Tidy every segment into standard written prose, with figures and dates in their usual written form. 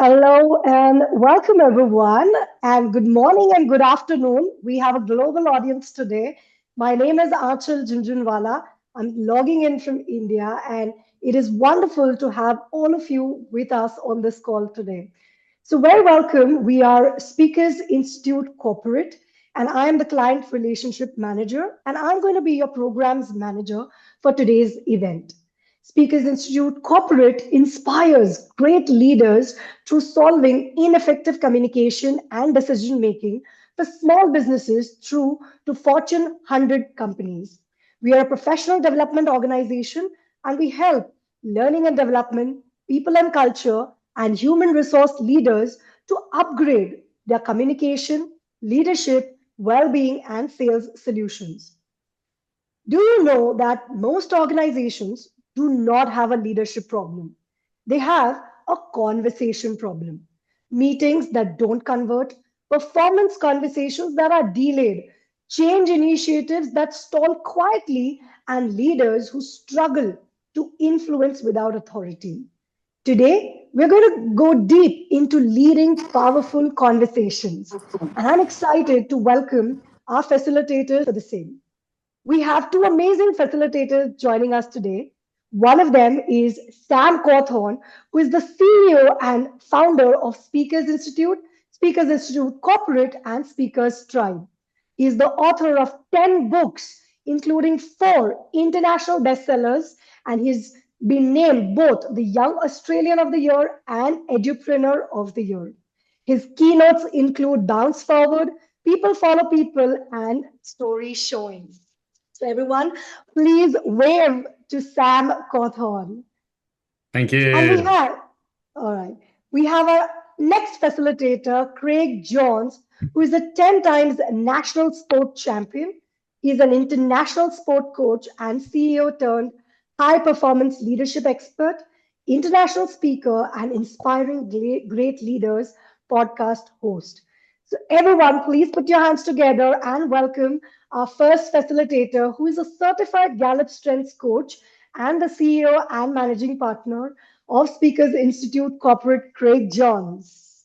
Hello and welcome, everyone. And good morning and good afternoon. We have a global audience today. My name is Achal Junjunwala. I'm logging in from India, and it is wonderful to have all of you with us on this call today. So, very welcome. We are Speakers Institute Corporate, and I am the Client Relationship Manager, and I'm going to be your programs manager for today's event. Speakers Institute Corporate inspires great leaders through solving ineffective communication and decision making for small businesses through to Fortune 100 companies. We are a professional development organization and we help learning and development, people and culture, and human resource leaders to upgrade their communication, leadership, well being, and sales solutions. Do you know that most organizations do not have a leadership problem? They have a conversation problem. Meetings that don't convert, performance conversations that are delayed, change initiatives that stall quietly, and leaders who struggle to influence without authority. Today, we're going to go deep into leading powerful conversations. And I'm excited to welcome our facilitators for the same. We have two amazing facilitators joining us today. One of them is Sam Cawthorn, who is the CEO and founder of Speakers Institute Corporate, and Speakers Tribe. He is the author of 10 books, including four international bestsellers, and he's been named both the Young Australian of the Year and Edupreneur of the Year. His keynotes include Bounce Forward, People Follow People, and Story Showing. So everyone, please wave to Sam Cawthorn. Thank And we you. have, all right, we have our next facilitator, Craig Jones, who is a 10 times national sport champion. He's an international sport coach and CEO turned high performance leadership expert, international speaker, and inspiring great leaders podcast host. So, everyone, please put your hands together and welcome our first facilitator, who is a certified Gallup Strengths coach and the CEO and managing partner of Speakers Institute Corporate, Craig Johns.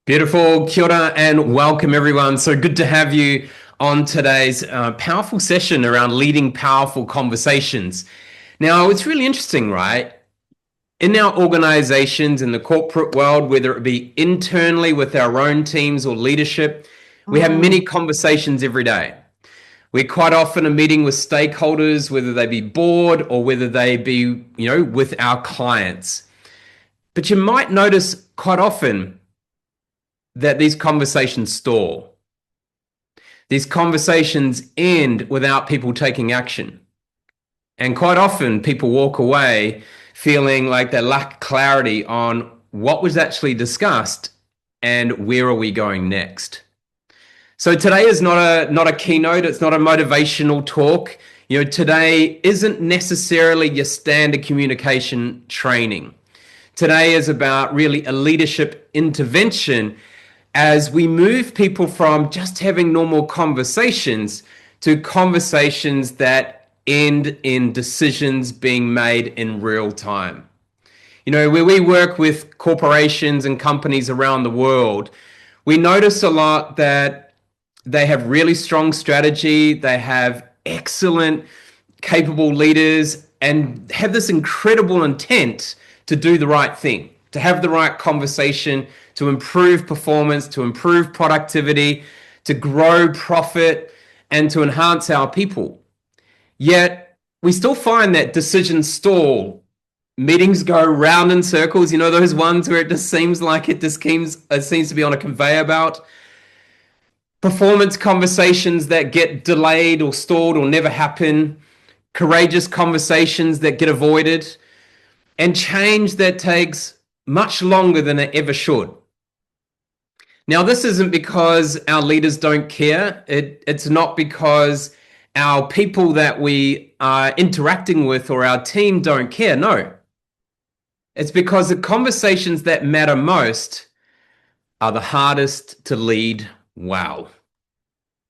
Beautiful. Kia ora and welcome, everyone. So good to have you on today's powerful session around leading powerful conversations. Now, it's really interesting, right? In our organizations, in the corporate world, whether it be internally with our own teams or leadership, we have many conversations every day. We quite often are meeting with stakeholders, whether they be board or whether they be, with our clients. But you might notice quite often that these conversations stall. These conversations end without people taking action. And quite often people walk away feeling like they lack clarity on what was actually discussed and where are we going next. So today is not a keynote, it's not a motivational talk. Today isn't necessarily your standard communication training. Today is about really a leadership intervention as we move people from just having normal conversations to conversations that end in decisions being made in real time. Where we work with corporations and companies around the world, we notice a lot that they have really strong strategy, they have excellent, capable leaders, and have this incredible intent to do the right thing, to have the right conversation, to improve performance, to improve productivity, to grow profit, and to enhance our people. Yet, we still find that decisions stall. Meetings go round in circles, those ones where it just seems like it seems to be on a conveyor belt. Performance conversations that get delayed or stalled or never happen. Courageous conversations that get avoided. And change that takes much longer than it ever should. Now, this isn't because our leaders don't care. It's not because our people that we are interacting with or our team don't care. No. It's because the conversations that matter most are the hardest to lead well.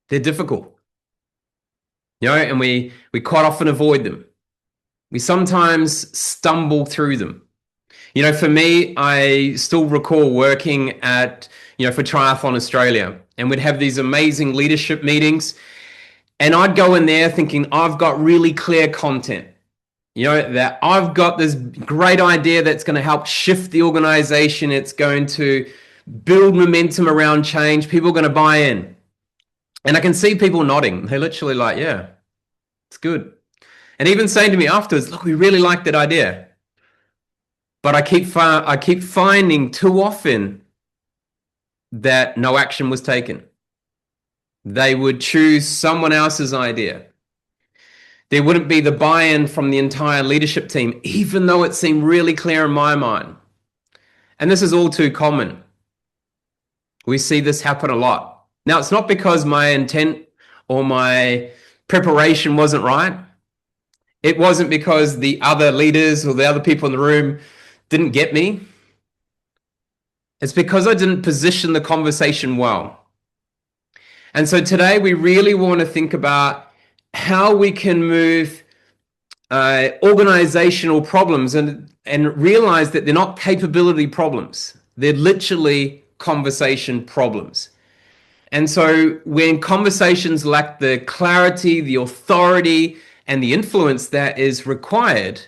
They're difficult. And we quite often avoid them. We sometimes stumble through them. For me, I still recall working at, for Triathlon Australia, and we'd have these amazing leadership meetings. And I'd go in there thinking, I've got really clear content, that I've got this great idea that's going to help shift the organization. It's going to build momentum around change. People are going to buy in. And I can see people nodding. They're literally like, yeah, it's good. And even saying to me afterwards, look, we really like that idea. But I keep finding too often that no action was taken. They would choose someone else's idea. There wouldn't be the buy-in from the entire leadership team, even though it seemed really clear in my mind. And this is all too common. We see this happen a lot. Now, it's not because my intent or my preparation wasn't right. It wasn't because the other leaders or the other people in the room didn't get me. It's because I didn't position the conversation well. And so today we really want to think about how we can move organizational problems and realize that they're not capability problems. They're literally conversation problems. And so when conversations lack the clarity, the authority, and the influence that is required,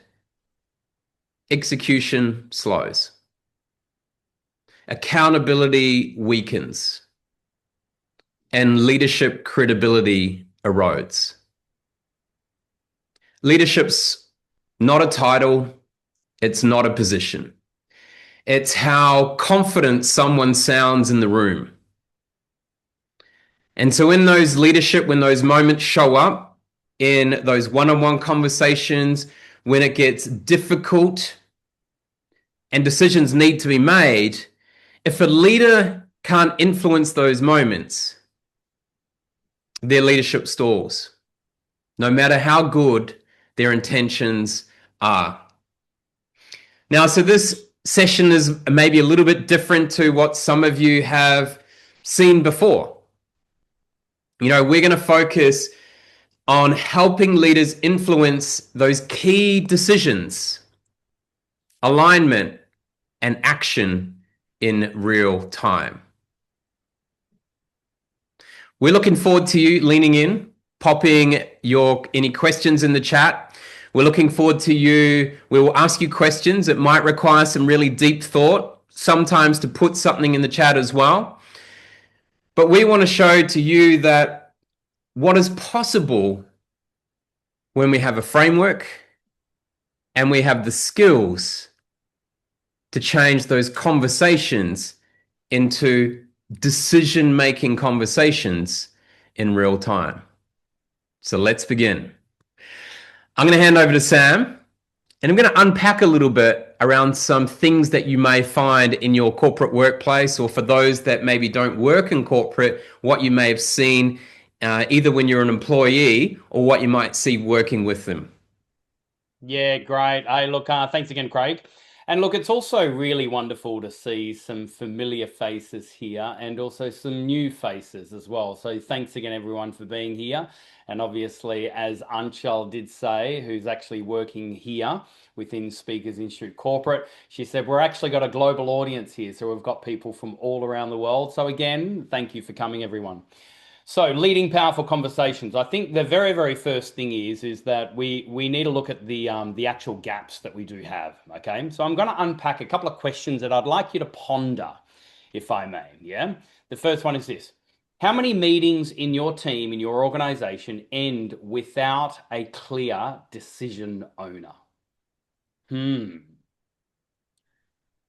execution slows. Accountability weakens. And leadership credibility erodes. Leadership's not a title. It's not a position. It's how confident someone sounds in the room. And so in those leadership, when those moments show up in those one-on-one conversations, when it gets difficult and decisions need to be made, if a leader can't influence those moments, their leadership stalls, no matter how good their intentions are. Now, so this session is maybe a little bit different to what some of you have seen before. We're going to focus on helping leaders influence those key decisions, alignment, and action in real time. We're looking forward to you leaning in, popping any questions in the chat. We're looking forward to you. We will ask you questions. It might require some really deep thought, sometimes to put something in the chat as well. But we want to show to you that what is possible when we have a framework and we have the skills to change those conversations into decision-making conversations in real time. So let's begin. I'm going to hand over to Sam, and I'm going to unpack a little bit around some things that you may find in your corporate workplace, or for those that maybe don't work in corporate, what you may have seen either when you're an employee or what you might see working with them. Yeah, great. Hey, look, thanks again, Craig. And look, it's also really wonderful to see some familiar faces here and also some new faces as well. So thanks again, everyone, for being here. And obviously, as Anchal did say, who's actually working here within Speakers Institute Corporate, she said, we're actually got a global audience here. So we've got people from all around the world. So again, thank you for coming, everyone. So leading powerful conversations. I think the very, very first thing is that we need to look at the actual gaps that we do have. Okay, so I'm going to unpack a couple of questions that I'd like you to ponder, if I may. Yeah, the first one is this: how many meetings in your team, in your organization, end without a clear decision owner?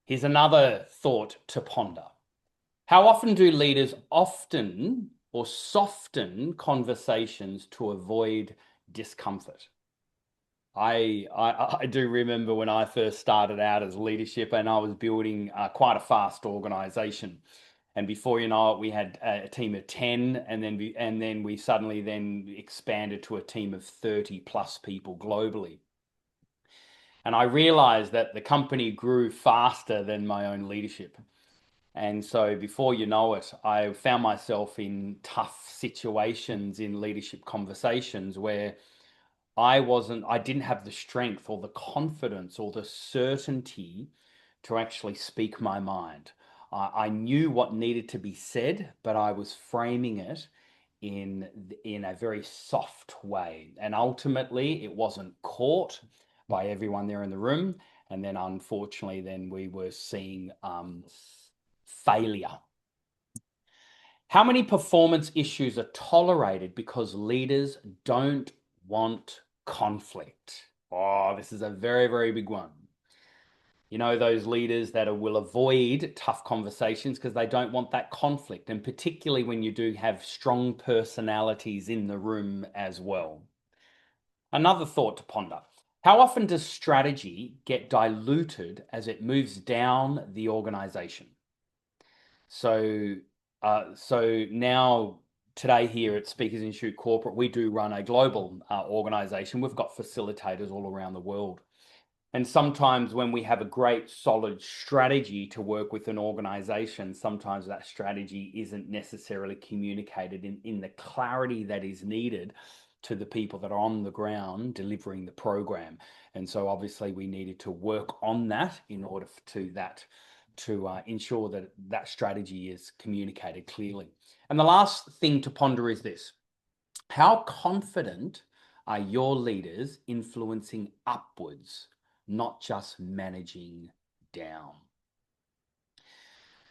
Here's another thought to ponder. How often do leaders soften conversations to avoid discomfort? I do remember when I first started out as leadership, and I was building quite a fast organization. And before you know it, we had a team of 10, and then we suddenly then expanded to a team of 30 plus people globally. And I realized that the company grew faster than my own leadership. And so before you know it, I found myself in tough situations in leadership conversations where I didn't have the strength or the confidence or the certainty to actually speak my mind. I knew what needed to be said, but I was framing it in a very soft way. And ultimately, it wasn't caught by everyone there in the room. And then unfortunately, then we were seeing failure. How many performance issues are tolerated because leaders don't want conflict? Oh, this is a very, very big one. You know, those leaders that will avoid tough conversations because they don't want that conflict, and particularly when you do have strong personalities in the room as well. Another thought to ponder. How often does strategy get diluted as it moves down the organization? So now today here at Speakers Institute Corporate, we do run a global organization. We've got facilitators all around the world. And sometimes when we have a great solid strategy to work with an organization, sometimes that strategy isn't necessarily communicated in the clarity that is needed to the people that are on the ground delivering the program. And so obviously we needed to work on that in order to ensure that that strategy is communicated clearly. And the last thing to ponder is this: how confident are your leaders influencing upwards, not just managing down?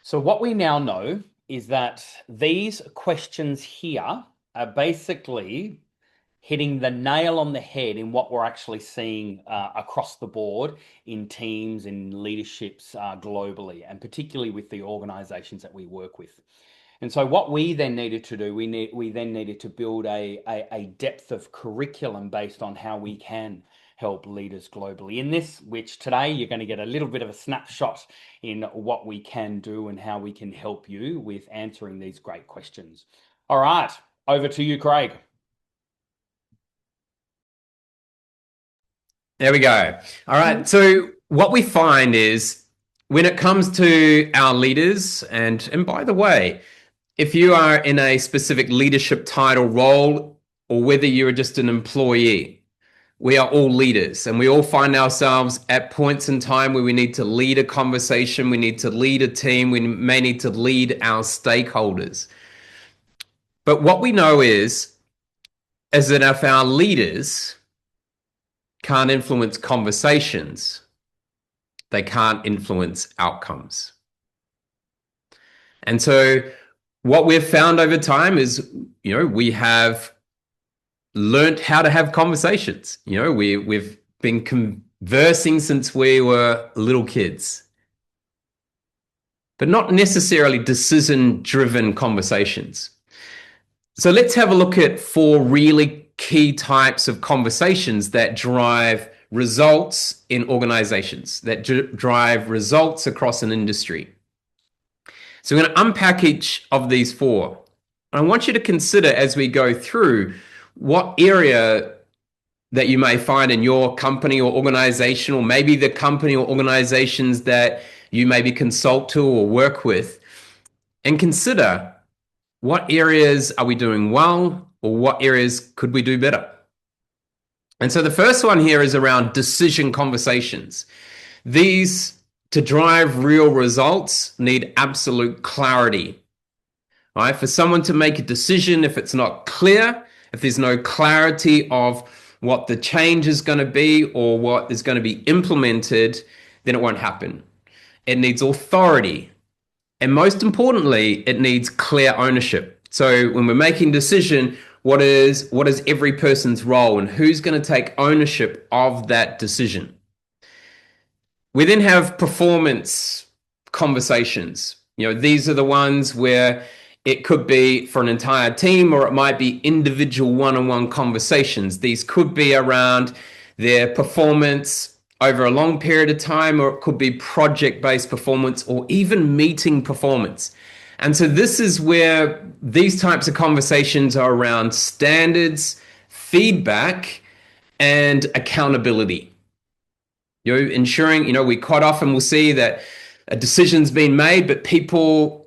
So what we now know is that these questions here are basically hitting the nail on the head in what we're actually seeing across the board in teams and leaderships globally, and particularly with the organizations that we work with. And so what we then needed to do, we then needed to build a depth of curriculum based on how we can help leaders globally in this, which today you're going to get a little bit of a snapshot in what we can do and how we can help you with answering these great questions. All right, over to you, Craig. There we go. All right. So what we find is when it comes to our leaders, and by the way, if you are in a specific leadership title role, or whether you're just an employee, we are all leaders, and we all find ourselves at points in time where we need to lead a conversation, we need to lead a team, we may need to lead our stakeholders. But what we know is that if our leaders can't influence conversations, they can't influence outcomes. And so what we've found over time is, we have learned how to have conversations. We've been conversing since we were little kids, but not necessarily decision-driven conversations. So let's have a look at 4 really key types of conversations that drive results in organizations, that drive results across an industry. So we're going to unpack each of these 4. And I want you to consider as we go through what area that you may find in your company or organization, or maybe the company or organizations that you maybe consult to or work with, and consider what areas are we doing well, or what areas could we do better? And so the first one here is around decision conversations. These, to drive real results, need absolute clarity. Right? For someone to make a decision, if it's not clear, if there's no clarity of what the change is going to be or what is going to be implemented, then it won't happen. It needs authority. And most importantly, it needs clear ownership. So when we're making a decision, what is every person's role and who's going to take ownership of that decision? We then have performance conversations. These are the ones where it could be for an entire team, or it might be individual one-on-one conversations. These could be around their performance over a long period of time, or it could be project-based performance, or even meeting performance. And so this is where these types of conversations are around standards, feedback, and accountability. Ensuring, we quite often will see that a decision's been made, but people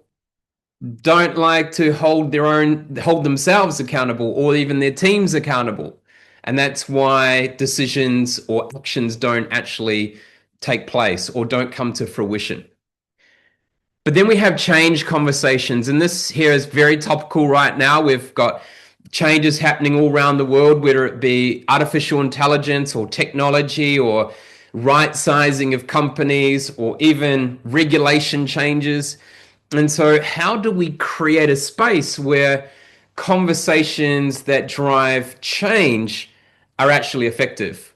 don't like to hold themselves accountable, or even their teams accountable. And that's why decisions or actions don't actually take place or don't come to fruition. But then we have change conversations, and this here is very topical right now. We've got changes happening all around the world, whether it be artificial intelligence or technology or right sizing of companies or even regulation changes. And so how do we create a space where conversations that drive change are actually effective?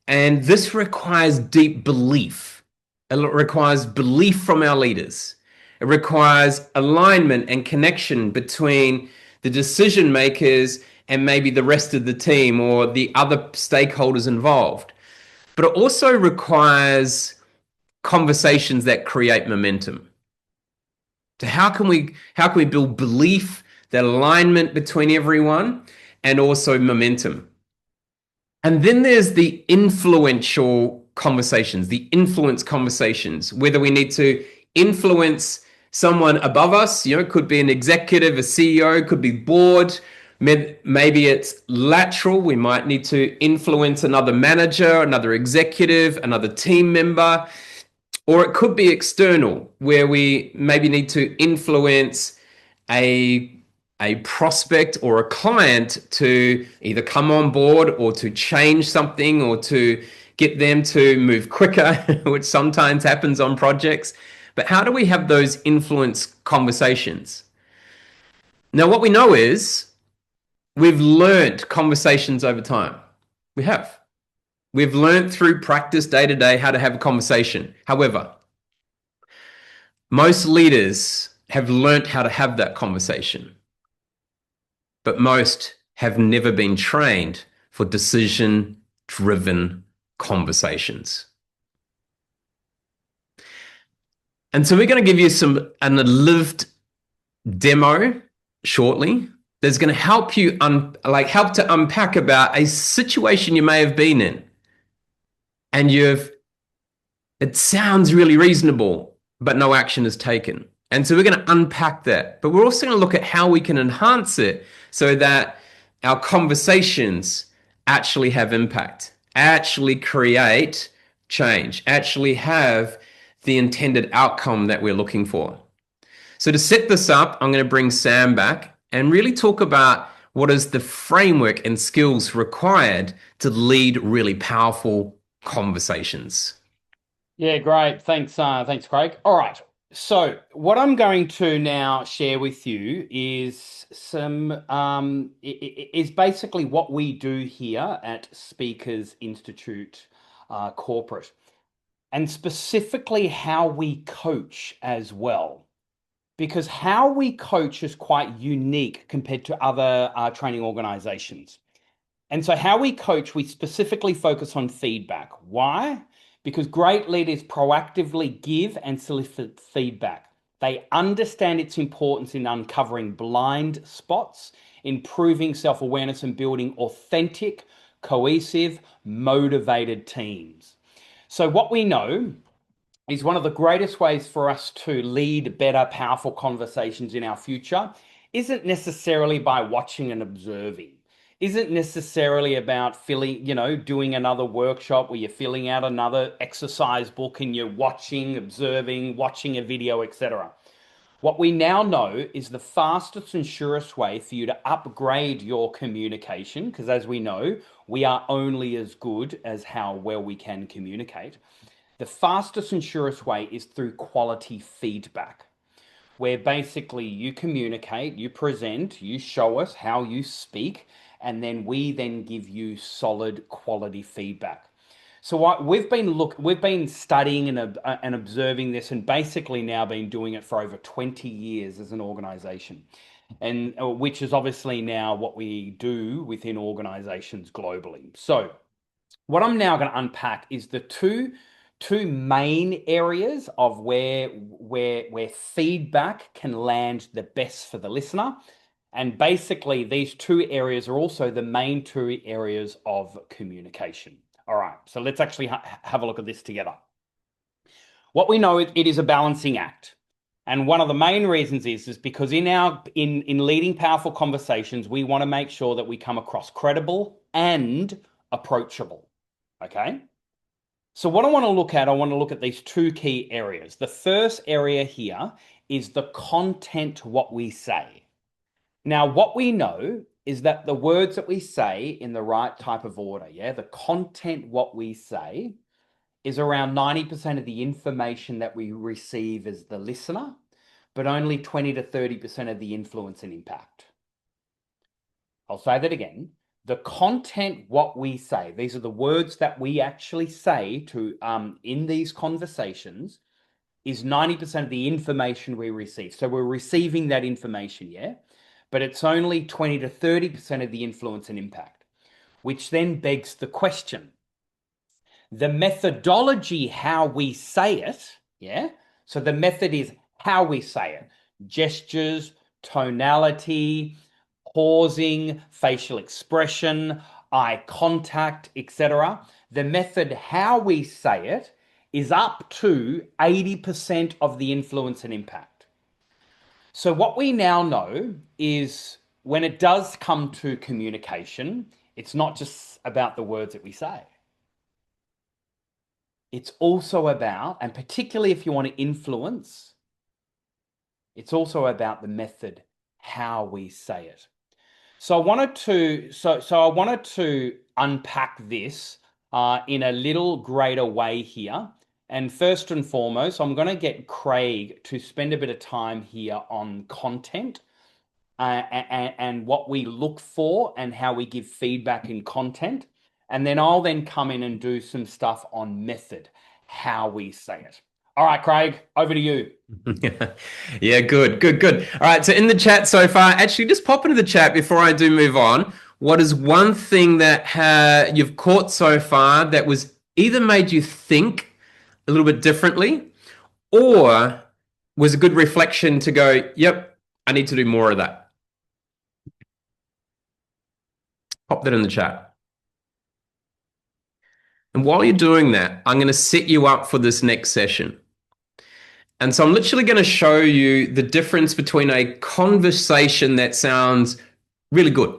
And this requires deep belief. It requires belief from our leaders. It requires alignment and connection between the decision makers and maybe the rest of the team or the other stakeholders involved. But it also requires conversations that create momentum. So how can we build belief, that alignment between everyone, and also momentum? And then there's the influential conversations, the influence conversations, whether we need to influence someone above us, could be an executive, a CEO, could be board. Maybe it's lateral. We might need to influence another manager, another executive, another team member. Or it could be external, where we maybe need to influence a prospect or a client to either come on board or to change something or to get them to move quicker, which sometimes happens on projects. But how do we have those influence conversations? Now, what we know is we've learned conversations over time. We have. We've learned through practice day to day how to have a conversation. However, most leaders have learned how to have that conversation, but most have never been trained for decision-driven conversations. And so we're going to give you a lived demo shortly that's going to help you help to unpack about a situation you may have been in, and it sounds really reasonable, but no action is taken. And so we're going to unpack that, but we're also going to look at how we can enhance it so that our conversations actually have impact, actually create change, actually have the intended outcome that we're looking for. So to set this up, I'm going to bring Sam back and really talk about what is the framework and skills required to lead really powerful conversations. Yeah, great. Thanks, Craig. All right. So what I'm going to now share with you is is basically what we do here at Speakers Institute Corporate, and specifically how we coach as well. Because how we coach is quite unique compared to other training organizations. And so how we coach, we specifically focus on feedback. Why? Because great leaders proactively give and solicit feedback. They understand its importance in uncovering blind spots, improving self-awareness, and building authentic, cohesive, motivated teams. So what we know is one of the greatest ways for us to lead better, powerful conversations in our future isn't necessarily by watching and observing. Isn't necessarily about doing another workshop where you're filling out another exercise book and you're watching, observing, watching a video, etc. What we now know is the fastest and surest way for you to upgrade your communication, because as we know, we are only as good as how well we can communicate. The fastest and surest way is through quality feedback, where basically you communicate, you present, you show us how you speak, and then we then give you solid quality feedback. So we've been studying and observing this, and basically now been doing it for over 20 years as an organization, and which is obviously now what we do within organizations globally. So what I'm now going to unpack is the two main areas of where feedback can land the best for the listener. And basically, these two areas are also the main two areas of communication. All right, so let's actually have a look at this together. What we know, it is a balancing act. And one of the main reasons is because in leading powerful conversations, we want to make sure that we come across credible and approachable. Okay? So what I want to look at these two key areas. The first area here is the content, what we say. Now, what we know is that the words that we say in the right type of order, the content, what we say, is around 90% of the information that we receive as the listener, but only 20 to 30% of the influence and impact. I'll say that again. The content, what we say, these are the words that we actually say to in these conversations, is 90% of the information we receive. So we're receiving that information, but it's only 20 to 30% of the influence and impact, which then begs the question. The methodology, how we say it, so the method is how we say it. Gestures, tonality, pausing, facial expression, eye contact, etc. The method, how we say it, is up to 80% of the influence and impact. So what we now know is when it does come to communication, it's not just about the words that we say. It's also about, and particularly if you want to influence, it's also about the method, how we say it. So I wanted to unpack this in a little greater way here. And first and foremost, I'm going to get Craig to spend a bit of time here on content and what we look for and how we give feedback in content. And then I'll then come in and do some stuff on method, how we say it. All right, Craig, over to you. Yeah, good. All right, so in the chat so far, actually just pop into the chat before I do move on. What is one thing that you've caught so far that was either made you think a little bit differently or was a good reflection to go, yep, I need to do more of that? Pop that in the chat. And while you're doing that, I'm going to set you up for this next session. And so I'm literally going to show you the difference between a conversation that sounds really good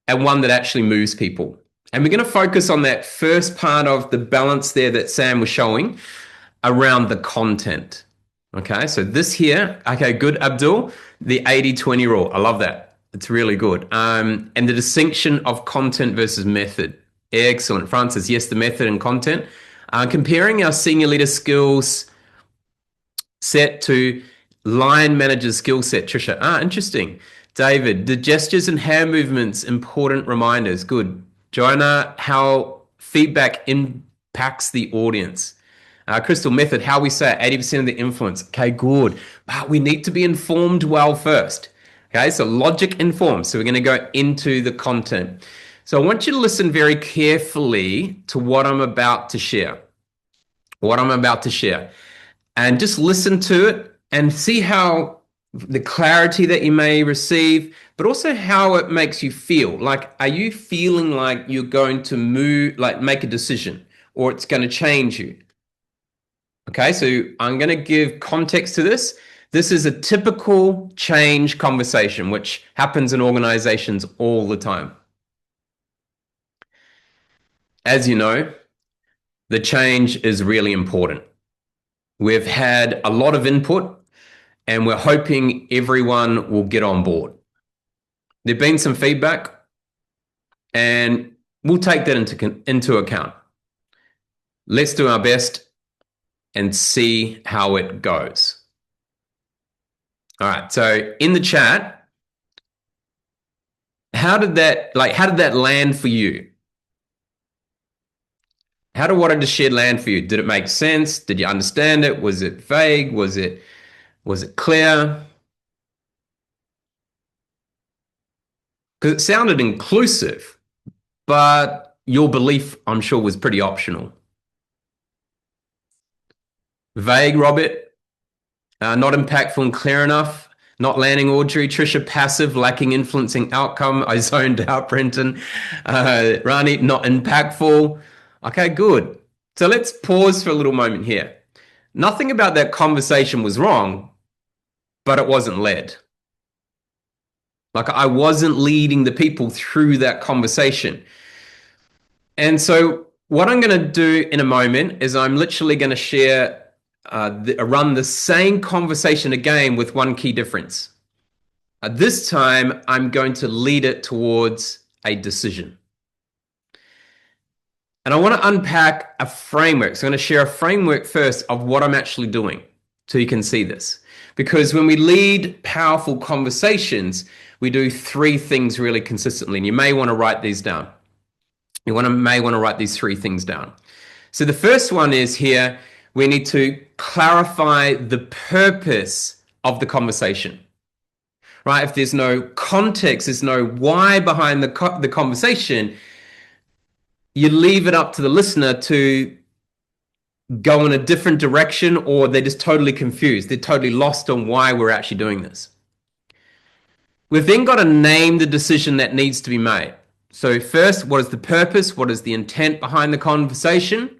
and one that actually moves people. And we're going to focus on that first part of the balance there that Sam was showing around the content. Okay, so this here, okay, good, Abdul, the 80-20 rule. I love that. It's really good. And the distinction of content versus method. Excellent. Francis, yes, the method and content. Comparing our senior leader skills set to line manager skill set. Trisha, interesting. David, the gestures and hand movements, important reminders. Good. Joanna, how feedback impacts the audience. Crystal, method, how we say it, 80% of the influence. Okay, good. But we need to be informed well first. Okay, so logic informed. So we're going to go into the content. So I want you to listen very carefully to what I'm about to share. And just listen to it and see how the clarity that you may receive, but also how it makes you feel. Like, are you feeling like you're going to move, like make a decision, or it's going to change you? Okay, so I'm going to give context to this. This is a typical change conversation, which happens in organizations all the time. As you know, the change is really important. We've had a lot of input and we're hoping everyone will get on board. There've been some feedback and we'll take that into account. Let's do our best and see how it goes. All right, so in the chat, how did that land for you? How did what I just shared land for you? Did it make sense? Did you understand it? Was it vague? Was it clear? Because it sounded inclusive, but your belief, I'm sure, was pretty optional. Vague, Robert. Not impactful and clear enough. Not landing, Audrey. Trisha, passive, lacking influencing outcome. I zoned out, Brenton. Rani, not impactful. Okay, good. So let's pause for a little moment here. Nothing about that conversation was wrong, but it wasn't led. Like, I wasn't leading the people through that conversation. And so what I'm going to do in a moment is I'm literally going to share, run the same conversation again with one key difference. This time, I'm going to lead it towards a decision. And I want to unpack a framework. So I'm going to share a framework first of what I'm actually doing so you can see this. Because when we lead powerful conversations, we do three things really consistently. And you may want to write these down. May want to write these three things down. So the first one is here, we need to clarify the purpose of the conversation. Right? If there's no context, there's no why behind the conversation, you leave it up to the listener to go in a different direction, or they're just totally confused. They're totally lost on why we're actually doing this. We've then got to name the decision that needs to be made. So first, what is the purpose? What is the intent behind the conversation?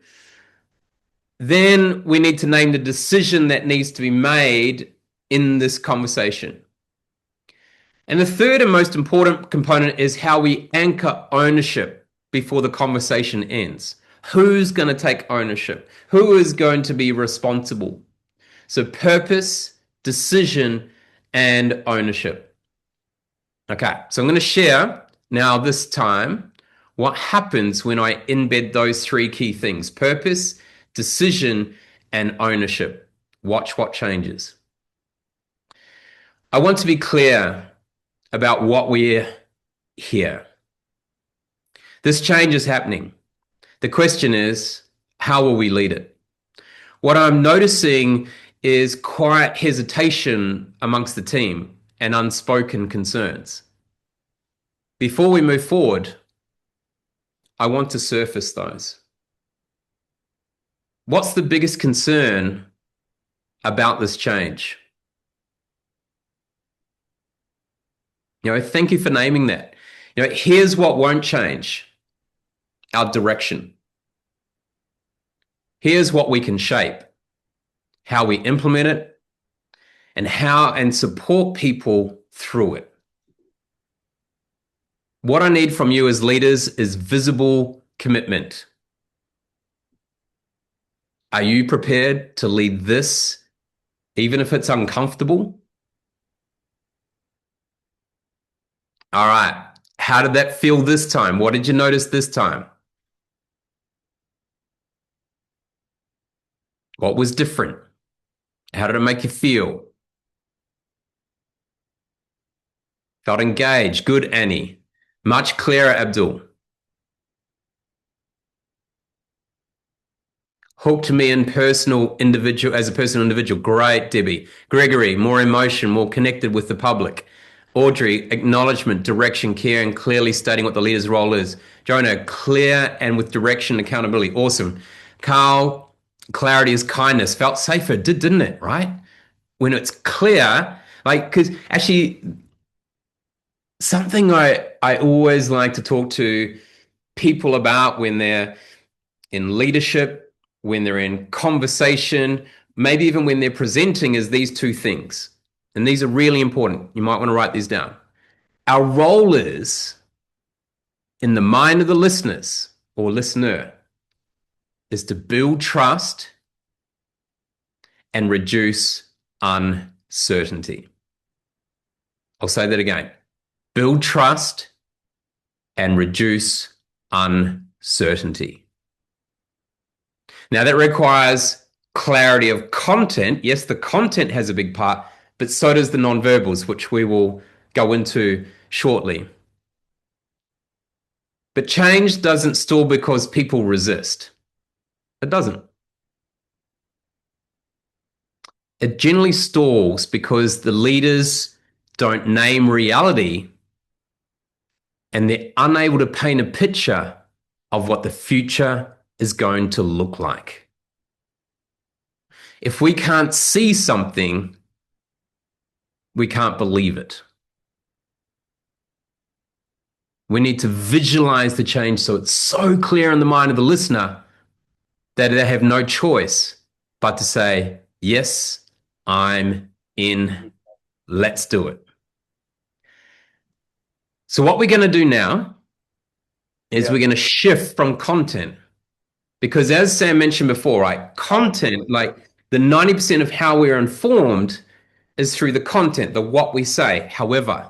Then we need to name the decision that needs to be made in this conversation. And the third and most important component is how we anchor ownership before the conversation ends. Who's going to take ownership? Who is going to be responsible? So purpose, decision, and ownership. Okay, so I'm going to share now this time what happens when I embed those three key things: purpose, decision, and ownership. Watch what changes. I want to be clear about what we're here. This change is happening. The question is, how will we lead it? What I'm noticing is quiet hesitation amongst the team and unspoken concerns. Before we move forward, I want to surface those. What's the biggest concern about this change? Thank you for naming that. Here's what won't change: our direction. Here's what we can shape: how we implement it and support people through it. What I need from you as leaders is visible commitment. Are you prepared to lead this, even if it's uncomfortable? All right. How did that feel this time? What did you notice this time? What was different? How did it make you feel? Felt engaged. Good, Annie. Much clearer, Abdul. Hooked me in as a personal individual. Great, Debbie. Gregory, more emotion, more connected with the public. Audrey, acknowledgement, direction, care, and clearly stating what the leader's role is. Jonah, clear and with direction, accountability. Awesome. Carl, clarity is kindness. Felt safer, didn't it, right? When it's clear, because actually, something I always like to talk to people about when they're in leadership, when they're in conversation, maybe even when they're presenting, is these two things. And these are really important. You might want to write these down. Our role is, in the mind of the listeners or listener, is to build trust and reduce uncertainty. I'll say that again. Build trust and reduce uncertainty. Now, that requires clarity of content. Yes, the content has a big part, but so does the nonverbals, which we will go into shortly. But change doesn't stall because people resist. It doesn't. It generally stalls because the leaders don't name reality and they're unable to paint a picture of what the future is going to look like. If we can't see something, we can't believe it. We need to visualize the change so it's so clear in the mind of the listener that they have no choice but to say, yes, I'm in. Let's do it. So what we're going to do now is we're going to shift from content Because as Sam mentioned before, right, content, like the 90% of how we're informed is through the content, the what we say. However,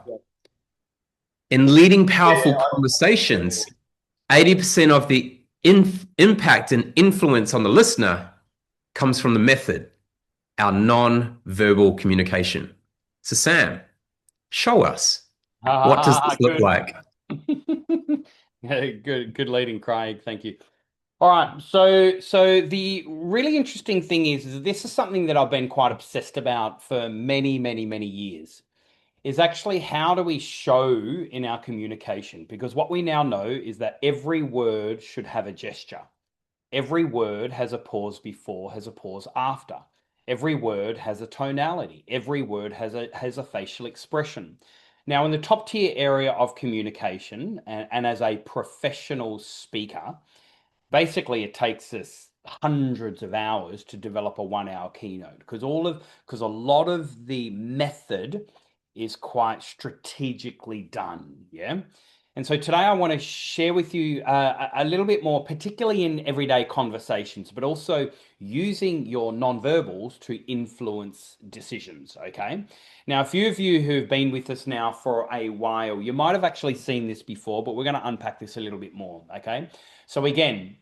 in leading powerful conversations, 80% of the impact and influence on the listener comes from the method, our non-verbal communication. So Sam, show us. What does this look Good. like? Good leading, Craig. Thank you. All right. So the really interesting thing is this is something that I've been quite obsessed about for many, many, many years. Is actually how do we show in our communication? Because what we now know is that every word should have a gesture. Every word has a pause before, has a pause after. Every word has a tonality. Every word has a facial expression. Now, in the top tier area of communication, and as a professional speaker, basically it takes us hundreds of hours to develop a 1 hour keynote because a lot of the method is quite strategically done. Yeah. And so today I want to share with you a little bit more, particularly in everyday conversations, but also using your nonverbals to influence decisions. Okay. Now, a few of you who've been with us now for a while, you might have actually seen this before, but we're going to unpack this a little bit more. Okay. So again,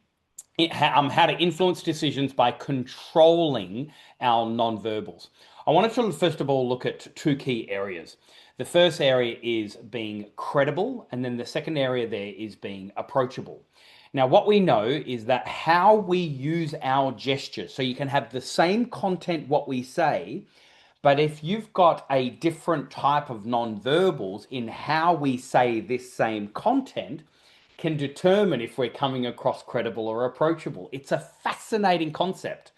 how to influence decisions by controlling our nonverbals. I wanted to first of all look at two key areas. The first area is being credible, and then the second area there is being approachable. Now, what we know is that how we use our gestures, so you can have the same content, what we say, but if you've got a different type of nonverbals in how we say this same content, can determine if we're coming across credible or approachable. It's a fascinating concept.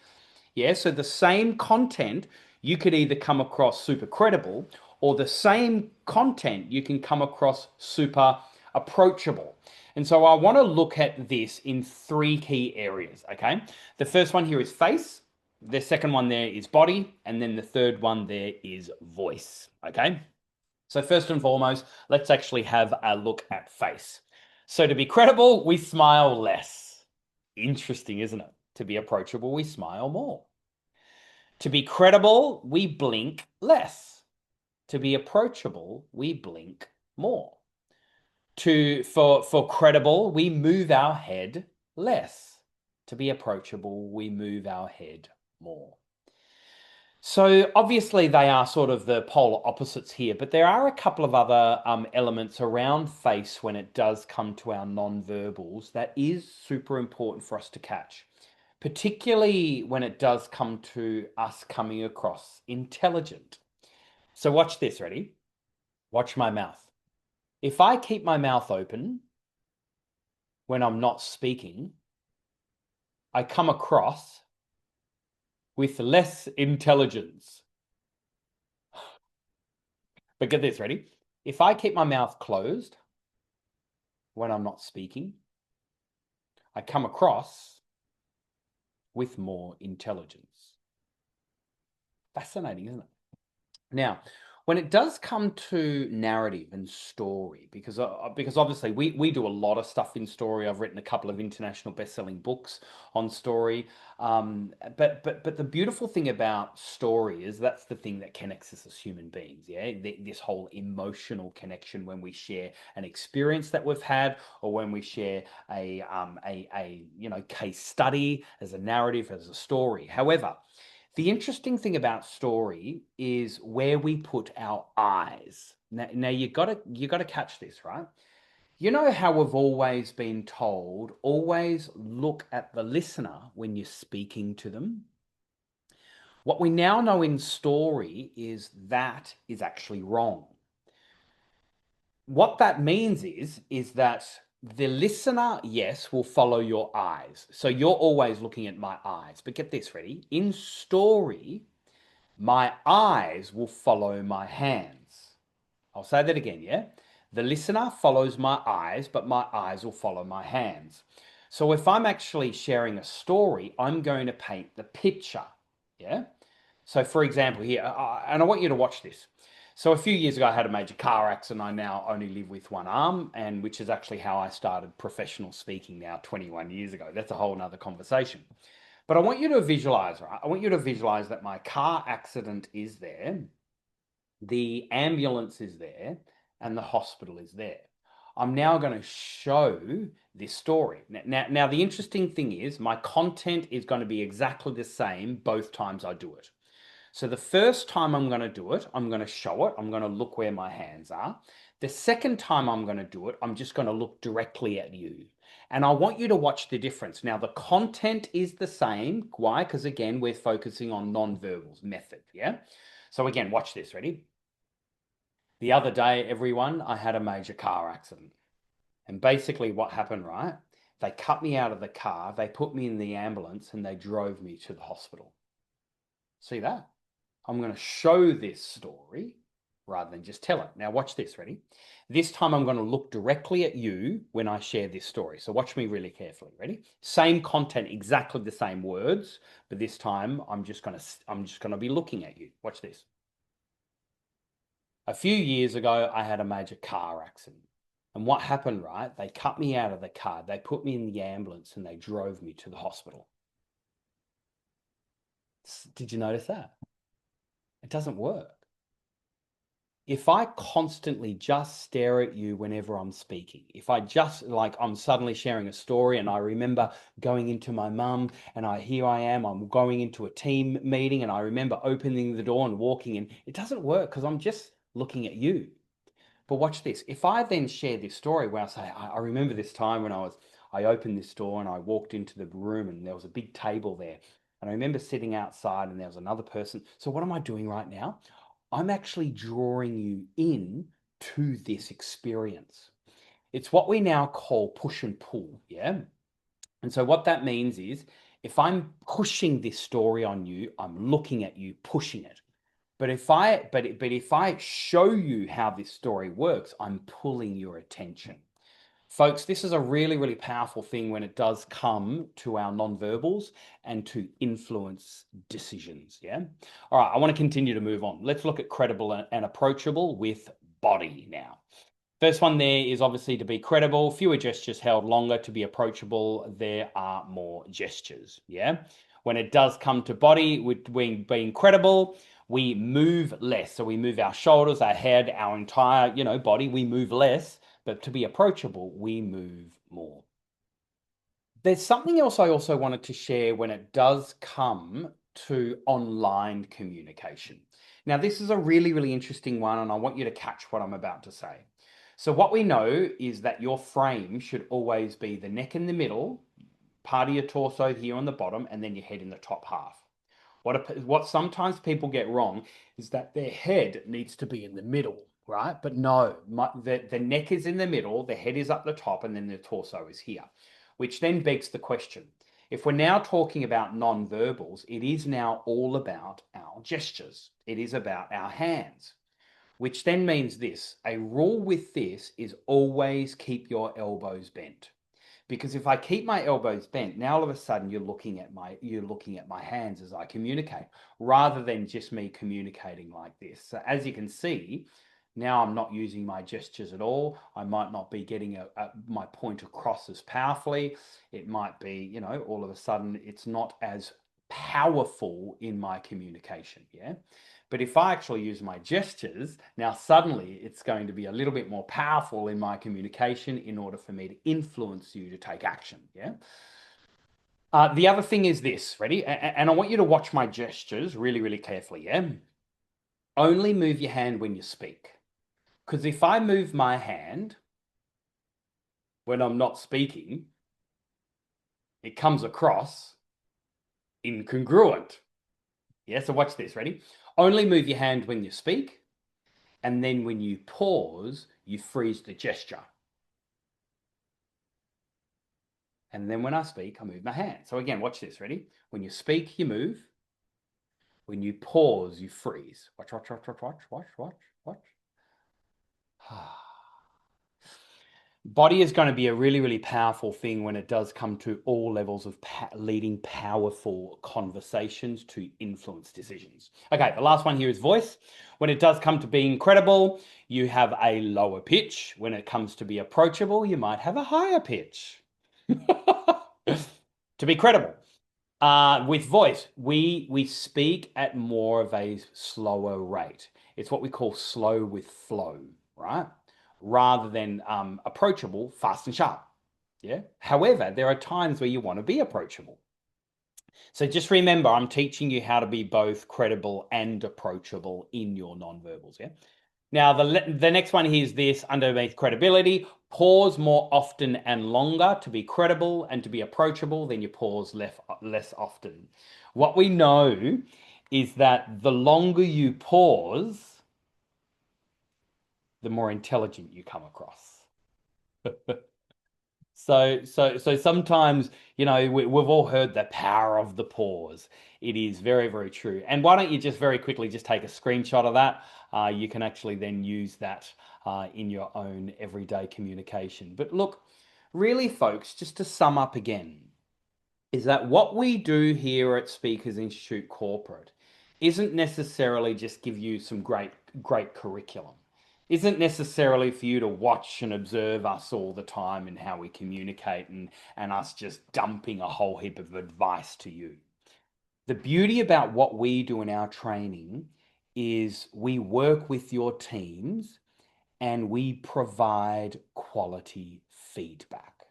Yeah, so the same content, you could either come across super credible, or the same content, you can come across super approachable. And so I want to look at this in three key areas, okay? The first one here is face, the second one there is body, and then the third one there is voice, okay? So first and foremost, let's actually have a look at face. So to be credible, we smile less. Interesting, isn't it? To be approachable, we smile more. To be credible, we blink less. To be approachable, we blink more. For credible, we move our head less. To be approachable, we move our head more. So obviously they are sort of the polar opposites here, but there are a couple of other elements around face when it does come to our non-verbals that is super important for us to catch, particularly when it does come to us coming across intelligent. So watch this, ready? Watch my mouth. If I keep my mouth open when I'm not speaking, I come across with less intelligence. But get this, ready? If I keep my mouth closed when I'm not speaking, I come across with more intelligence. Fascinating, isn't it? Now, when it does come to narrative and story, because obviously we do a lot of stuff in story. I've written a couple of international best-selling books on story. But the beautiful thing about story is that's the thing that connects us as human beings. Yeah, this whole emotional connection when we share an experience that we've had, or when we share a case study as a narrative, as a story. However, the interesting thing about story is where we put our eyes. Now you gotta catch this, right? You know how we've always been told, always look at the listener when you're speaking to them. What we now know in story is that is actually wrong. What that means is that the listener, yes, will follow your eyes. So you're always looking at my eyes. But get this, ready? In story, my eyes will follow my hands. I'll say that again, yeah? The listener follows my eyes, but my eyes will follow my hands. So if I'm actually sharing a story, I'm going to paint the picture, yeah? So for example here, and I want you to watch this. So a few years ago, I had a major car accident. I now only live with one arm, and which is actually how I started professional speaking now 21 years ago. That's a whole nother conversation. But I want you to visualize, right? I want you to visualize that my car accident is there, the ambulance is there, and the hospital is there. I'm now going to show this story. Now, the interesting thing is my content is going to be exactly the same both times I do it. So the first time I'm going to do it, I'm going to show it. I'm going to look where my hands are. The second time I'm going to do it, I'm just going to look directly at you. And I want you to watch the difference. Now, the content is the same. Why? Because again, we're focusing on non-verbals method. Yeah. So again, watch this. Ready? The other day, everyone, I had a major car accident. And basically what happened, right? They cut me out of the car, they put me in the ambulance, and they drove me to the hospital. See that? I'm going to show this story rather than just tell it. Now watch this, ready? This time I'm going to look directly at you when I share this story. So watch me really carefully, ready? Same content, exactly the same words, but this time I'm just going to be looking at you. Watch this. A few years ago, I had a major car accident. And what happened, right? They cut me out of the car, they put me in the ambulance, and they drove me to the hospital. Did you notice that? It doesn't work. If I constantly just stare at you whenever I'm speaking, if I just I'm suddenly sharing a story and I remember going into my mum and here I am, I'm going into a team meeting and I remember opening the door and walking in, it doesn't work because I'm just looking at you. But watch this. If I then share this story where I say, I remember this time when I opened this door and I walked into the room and there was a big table there. And I remember sitting outside and there was another person. So what am I doing right now? I'm actually drawing you in to this experience. It's what we now call push and pull. Yeah. And so what that means is if I'm pushing this story on you, I'm looking at you, pushing it. But if I show you how this story works, I'm pulling your attention. Folks, this is a really, really powerful thing when it does come to our nonverbals and to influence decisions. Yeah. All right. I want to continue to move on. Let's look at credible and approachable with body now. First one there is obviously to be credible. Fewer gestures held longer. To be approachable, there are more gestures. Yeah. When it does come to body, with being credible, we move less. So we move our shoulders, our head, our entire, body. We move less. But to be approachable, we move more. There's something else I also wanted to share when it does come to online communication. Now, this is a really, really interesting one, and I want you to catch what I'm about to say. So what we know is that your frame should always be the neck in the middle, part of your torso here on the bottom, and then your head in the top half. What sometimes people get wrong is that their head needs to be in the middle, right? But no, the neck is in the middle, the head is up the top, and then the torso is here, which then begs the question. If we're now talking about non-verbals, it is now all about our gestures. It is about our hands, which then means this. A rule with this is always keep your elbows bent. Because if I keep my elbows bent, now all of a sudden you're looking at my hands as I communicate, rather than just me communicating like this. So as you can see, now I'm not using my gestures at all. I might not be getting my point across as powerfully. It might be, all of a sudden it's not as powerful in my communication. Yeah. But if I actually use my gestures, now suddenly it's going to be a little bit more powerful in my communication in order for me to influence you to take action. Yeah. The other thing is this, ready? And I want you to watch my gestures really, really carefully. Yeah. Only move your hand when you speak. Because if I move my hand when I'm not speaking, it comes across incongruent. Yeah. So watch this. Ready? Only move your hand when you speak. And then when you pause, you freeze the gesture. And then when I speak, I move my hand. So again, watch this. Ready? When you speak, you move. When you pause, you freeze. Watch, watch, watch, watch, watch, watch, watch, watch. Body is going to be a really, really powerful thing when it does come to all levels of leading powerful conversations to influence decisions. Okay, the last one here is voice. When it does come to being credible, you have a lower pitch. When it comes to be approachable, you might have a higher pitch. To be credible. With voice, we speak at more of a slower rate. It's what we call slow with flow, right? Rather than approachable, fast and sharp. Yeah. However, there are times where you want to be approachable. So just remember, I'm teaching you how to be both credible and approachable in your nonverbals. Yeah. Now, the next one here is this underneath credibility. Pause more often and longer to be credible, and to be approachable, then you pause less often. What we know is that the longer you pause, the more intelligent you come across. So sometimes, we've all heard the power of the pause. It is very, very true. And why don't you just very quickly just take a screenshot of that? You can actually then use that in your own everyday communication. But look, really, folks, just to sum up again, is that what we do here at Speakers Institute Corporate isn't necessarily just give you some great curriculum. Isn't necessarily for you to watch and observe us all the time and how we communicate and us just dumping a whole heap of advice to you. The beauty about what we do in our training is we work with your teams and we provide quality feedback.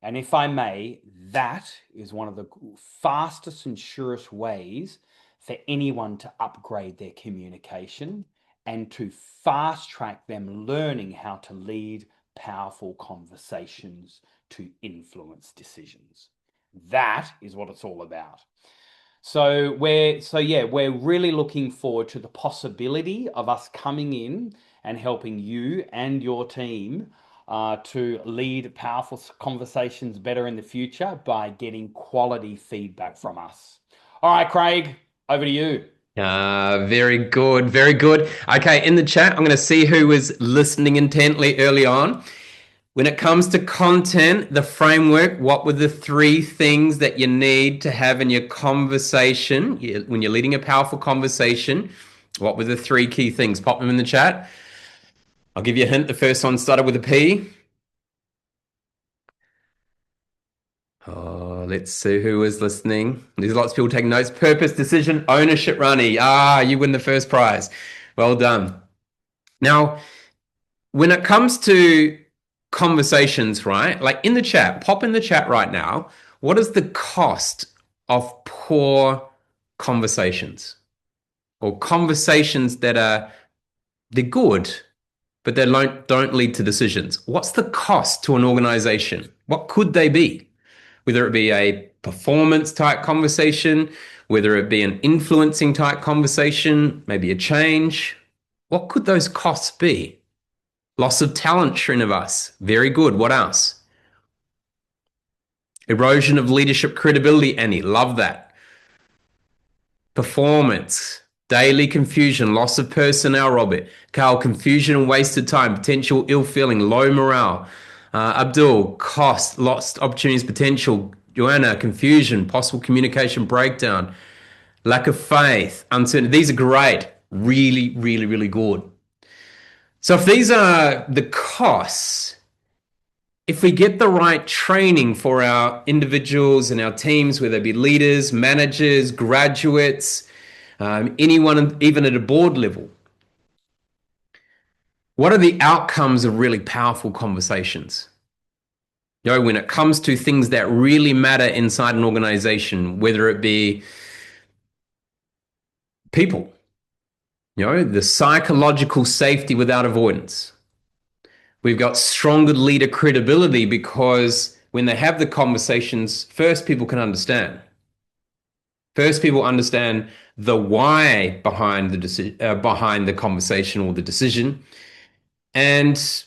And if I may, that is one of the fastest and surest ways for anyone to upgrade their communication and to fast track them learning how to lead powerful conversations to influence decisions. That is what it's all about. So we're really looking forward to the possibility of us coming in and helping you and your team to lead powerful conversations better in the future by getting quality feedback from us. All right, Craig, over to you. Very good. Very good. Okay, in the chat, I'm going to see who was listening intently early on. When it comes to content, the framework, what were the 3 things that you need to have in your conversation? When you're leading a powerful conversation, what were the 3 key things? Pop them in the chat. I'll give you a hint. The first one started with a P. Oh, let's see who is listening. There's lots of people taking notes. Purpose, decision, ownership, Rani. You win the first prize. Well done. Now, when it comes to conversations, right? Like in the chat, pop in the chat right now. What is the cost of poor conversations? Or conversations that they're good, but they don't lead to decisions. What's the cost to an organization? What could they be? Whether it be a performance type conversation, whether it be an influencing type conversation, maybe a change. What could those costs be? Loss of talent, Srinivas. Very good. What else? Erosion of leadership credibility, Annie. Love that. Performance. Daily confusion, loss of personnel, Robert. Carl, confusion and wasted time, potential ill feeling, low morale. Abdul, cost, lost opportunities, potential. Joanna, confusion, possible communication breakdown, lack of faith, uncertainty. These are great. Really, really, really good. So if these are the costs, if we get the right training for our individuals and our teams, whether they be leaders, managers, graduates, anyone, even at a board level, what are the outcomes of really powerful conversations? When it comes to things that really matter inside an organization, whether it be people, the psychological safety without avoidance. We've got stronger leader credibility because when they have the conversations, first people can understand. First people understand the why behind the conversation or the decision, and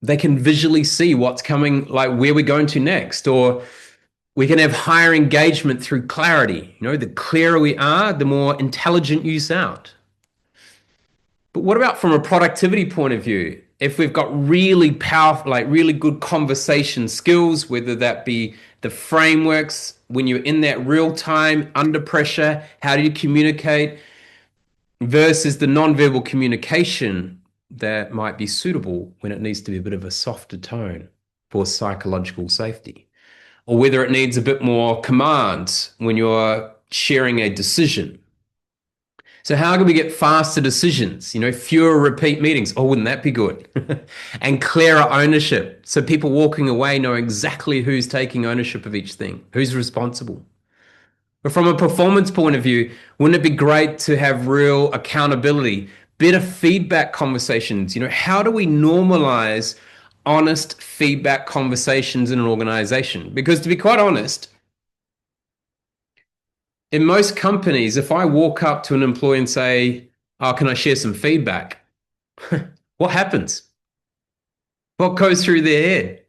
they can visually see what's coming, like where we're going to next, or we can have higher engagement through clarity. The clearer we are, the more intelligent you sound. But what about from a productivity point of view? if we've got really powerful, like really good conversation skills, whether that be the frameworks, when you're in that real time under pressure, how do you communicate, versus the non-verbal communication that might be suitable when it needs to be a bit of a softer tone for psychological safety, or whether it needs a bit more commands when you're sharing a decision. So how can we get faster decisions? Fewer repeat meetings. Oh, wouldn't that be good? And clearer ownership. So people walking away know exactly who's taking ownership of each thing, who's responsible. But from a performance point of view, wouldn't it be great to have real accountability, better feedback conversations? How do we normalize honest feedback conversations in an organization? Because to be quite honest, in most companies, if I walk up to an employee and say, "Oh, can I share some feedback?" What happens? What goes through their head?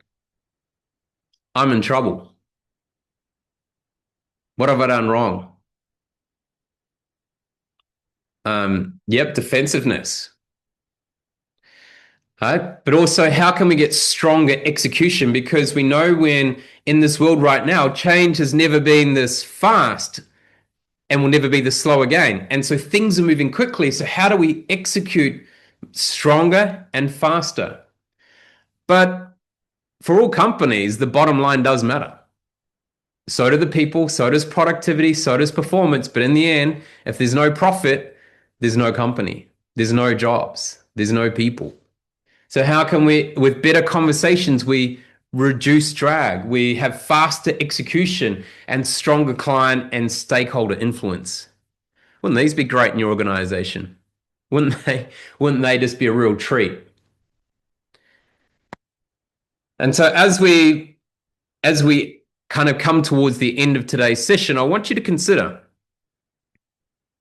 I'm in trouble. What have I done wrong? Yep, defensiveness. Right? But also, how can we get stronger execution? Because we know when in this world right now, change has never been this fast and will never be this slow again. And so things are moving quickly. So how do we execute stronger and faster? But for all companies, the bottom line does matter. So do the people, so does productivity, so does performance. But in the end, if there's no profit, there's no company, there's no jobs, there's no people. So how can we, with better conversations, we reduce drag, we have faster execution and stronger client and stakeholder influence? Wouldn't these be great in your organization? Wouldn't they? Wouldn't they just be a real treat? And so as we kind of come towards the end of today's session, I want you to consider,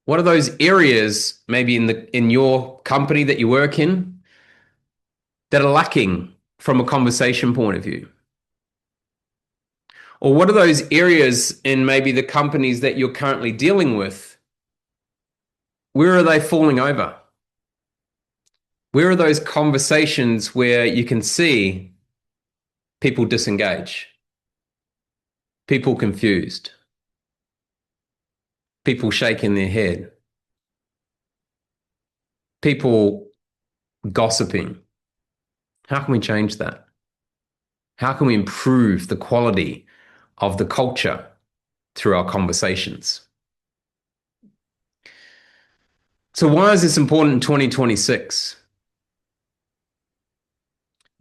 what are those areas maybe in your company that you work in that are lacking from a conversation point of view? Or what are those areas in maybe the companies that you're currently dealing with? Where are they falling over? Where are those conversations where you can see people disengage, people confused, people shaking their head, people gossiping? How can we change that? How can we improve the quality of the culture through our conversations? So why is this important in 2026?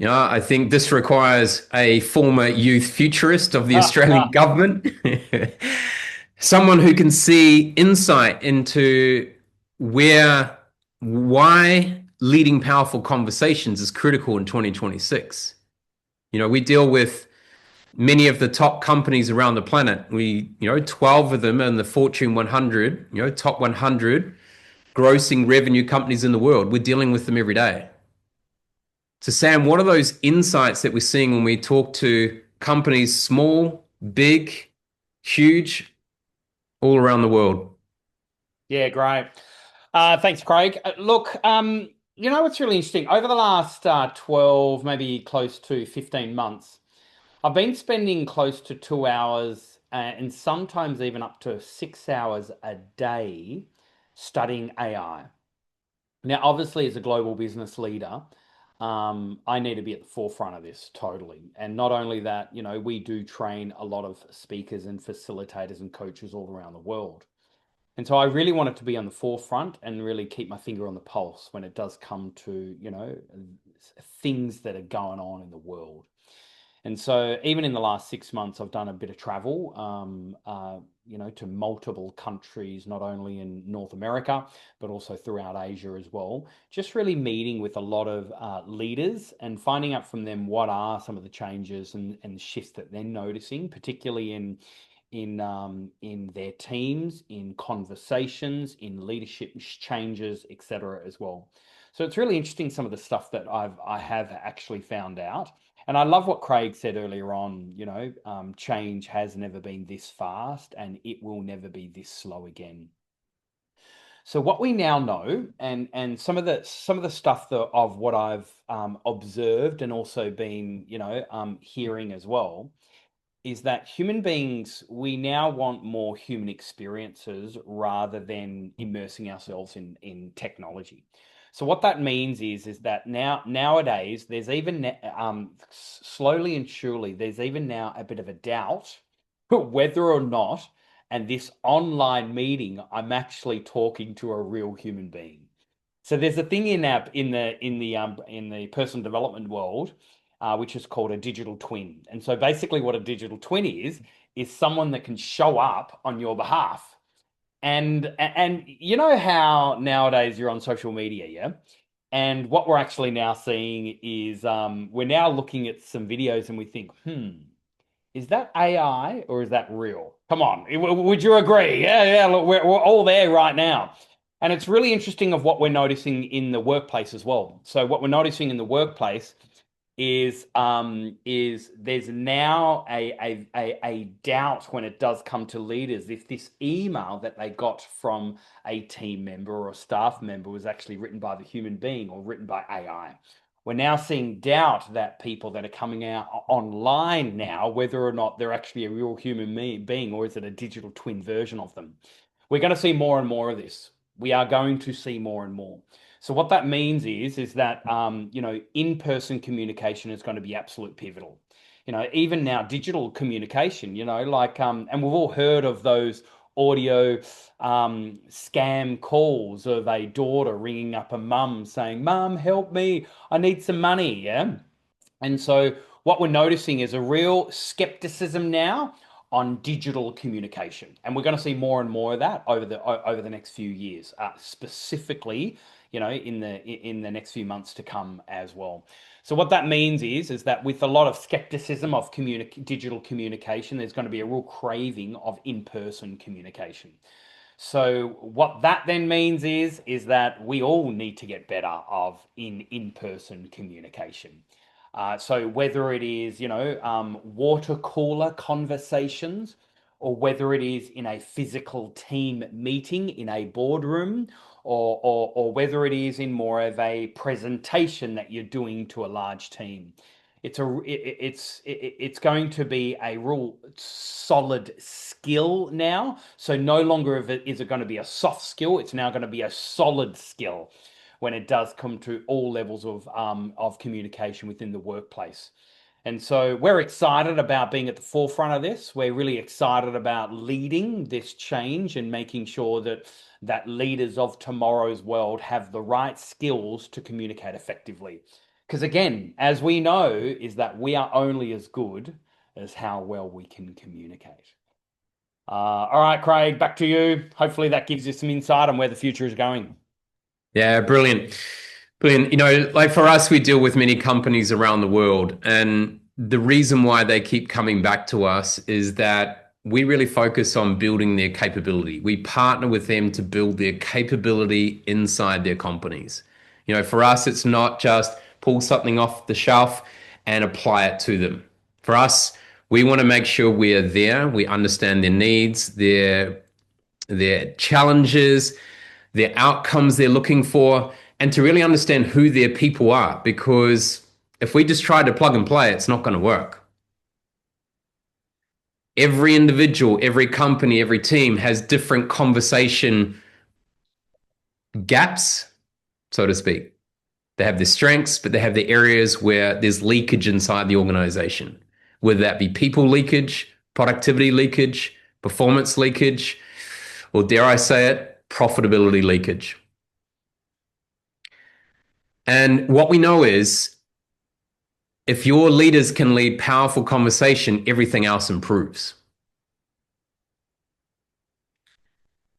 I think this requires a former youth futurist of the Australian government, someone who can see insight into why leading powerful conversations is critical in 2026. We deal with many of the top companies around the planet. 12 of them are in the Fortune 100, top 100 grossing revenue companies in the world. We're dealing with them every day. So Sam, what are those insights that we're seeing when we talk to companies, small, big, huge, all around the world? Yeah, great. Thanks, Craig. Look, it's really interesting. Over the last 12, maybe close to 15 months, I've been spending close to 2 hours and sometimes even up to 6 hours a day studying AI. Now, obviously, as a global business leader, I need to be at the forefront of this totally. And not only that, we do train a lot of speakers and facilitators and coaches all around the world. And so I really wanted to be on the forefront and really keep my finger on the pulse when it does come to, things that are going on in the world. And so even in the last 6 months, I've done a bit of travel, to multiple countries, not only in North America, but also throughout Asia as well. Just really meeting with a lot of leaders and finding out from them what are some of the changes and shifts that they're noticing, particularly in their teams, in conversations, in leadership changes, etc. as well. So it's really interesting, some of the stuff that I have actually found out. And I love what Craig said earlier on, change has never been this fast and it will never be this slow again. So what we now know, and some of the stuff of what I've observed and also been, hearing as well, is that human beings, we now want more human experiences rather than immersing ourselves in technology. So what that means is that nowadays there's even slowly and surely there's even now a bit of a doubt whether or not, and this online meeting, I'm actually talking to a real human being. So there's a thing in the personal development world, which is called a digital twin. And so basically, what a digital twin is someone that can show up on your behalf. And you know how nowadays you're on social media, yeah? And what we're actually now seeing is we're now looking at some videos and we think, is that AI or is that real? Come on, would you agree? Yeah, look, we're all there right now. And it's really interesting of what we're noticing in the workplace as well. So what we're noticing in the workplace is there's now a doubt when it does come to leaders if this email that they got from a team member or a staff member was actually written by the human being or written by AI. We're now seeing doubt that people that are coming out online now, whether or not they're actually a real human being or is it a digital twin version of them. We're going to see more and more of this. We are going to see more and more. So what that means is that in-person communication is going to be absolute pivotal. Even now digital communication, and we've all heard of those audio scam calls of a daughter ringing up a mum saying, "Mum, help me, I need some money." Yeah. And so what we're noticing is a real skepticism now on digital communication, and we're going to see more and more of that over the next few years, specifically, in the next few months to come as well. So what that means is that with a lot of skepticism of digital communication, there's going to be a real craving of in-person communication. So what that then means is that we all need to get better of in-person communication. So whether it is, water cooler conversations, or whether it is in a physical team meeting in a boardroom, or whether it is in more of a presentation that you're doing to a large team, it's going to be a real solid skill now. So no longer is it going to be a soft skill, it's now going to be a solid skill when it does come to all levels of communication within the workplace. And so we're excited about being at the forefront of this. We're really excited about leading this change and making sure that leaders of tomorrow's world have the right skills to communicate effectively. Because again, as we know, is that we are only as good as how well we can communicate. All right, Craig, back to you. Hopefully that gives you some insight on where the future is going. Yeah, brilliant. Brilliant. Like for us, we deal with many companies around the world. And the reason why they keep coming back to us is that we really focus on building their capability. We partner with them to build their capability inside their companies. For us, it's not just pull something off the shelf and apply it to them. For us, we want to make sure we are there. We understand their needs, their challenges, their outcomes they're looking for, and to really understand who their people are. Because if we just try to plug and play, it's not going to work. Every individual, every company, every team has different conversation gaps, so to speak. They have their strengths, but they have the areas where there's leakage inside the organization, whether that be people leakage, productivity leakage, performance leakage, or dare I say it, profitability leakage. And what we know is if your leaders can lead powerful conversation, everything else improves.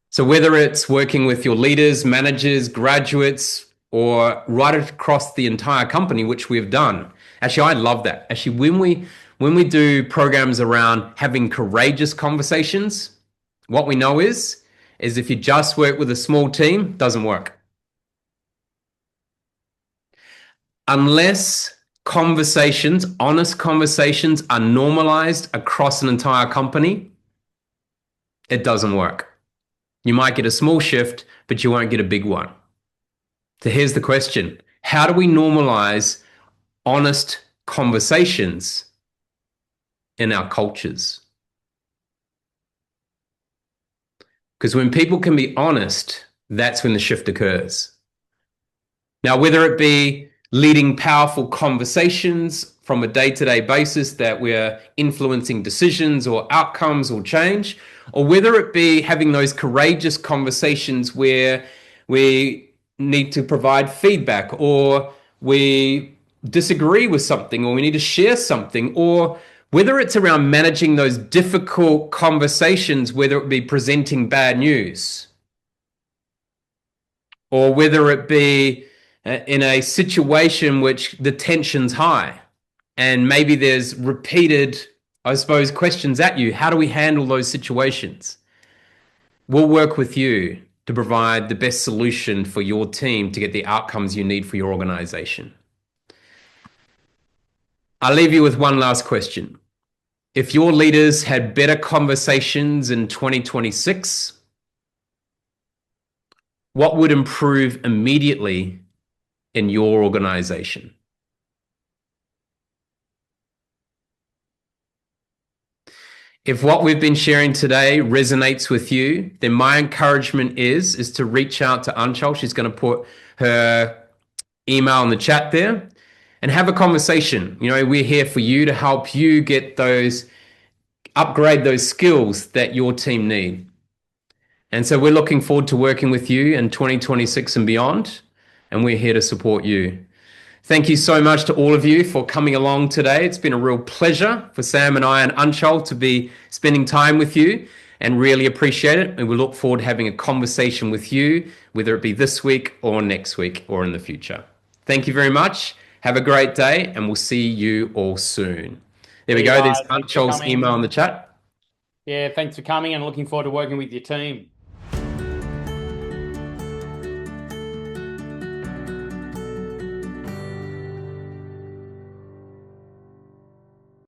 So whether it's working with your leaders, managers, graduates, or right across the entire company, which we've done. Actually, I love that. Actually, when we do programs around having courageous conversations, what we know is if you just work with a small team, it doesn't work. Unless conversations, honest conversations, are normalized across an entire company, it doesn't work. You might get a small shift, but you won't get a big one. So here's the question. How do we normalize honest conversations in our cultures? Because when people can be honest, that's when the shift occurs. Now, whether it be leading powerful conversations from a day-to-day basis that we're influencing decisions or outcomes or change, or whether it be having those courageous conversations where we need to provide feedback, or we disagree with something, or we need to share something, or whether it's around managing those difficult conversations, whether it be presenting bad news, or whether it be in a situation which the tension's high and maybe there's repeated, I suppose, questions at you. How do we handle those situations? We'll work with you to provide the best solution for your team to get the outcomes you need for your organization. I'll leave you with one last question. If your leaders had better conversations in 2026, what would improve immediately in your organization? If what we've been sharing today resonates with you, then my encouragement is to reach out to Anchal. She's going to put her email in the chat there and have a conversation. You know, we're here for you to help you get those, upgrade those skills that your team need. And so we're looking forward to working with you in 2026 and beyond, and we're here to support you. Thank you so much to all of you for coming along today. It's been a real pleasure for Sam and I and Anchal to be spending time with you, and really appreciate it. And we look forward to having a conversation with you, whether it be this week or next week or in the future. Thank you very much. Have a great day, and we'll see you all soon. There we go. There's Anchal's email in the chat. Yeah, thanks for coming and looking forward to working with your team.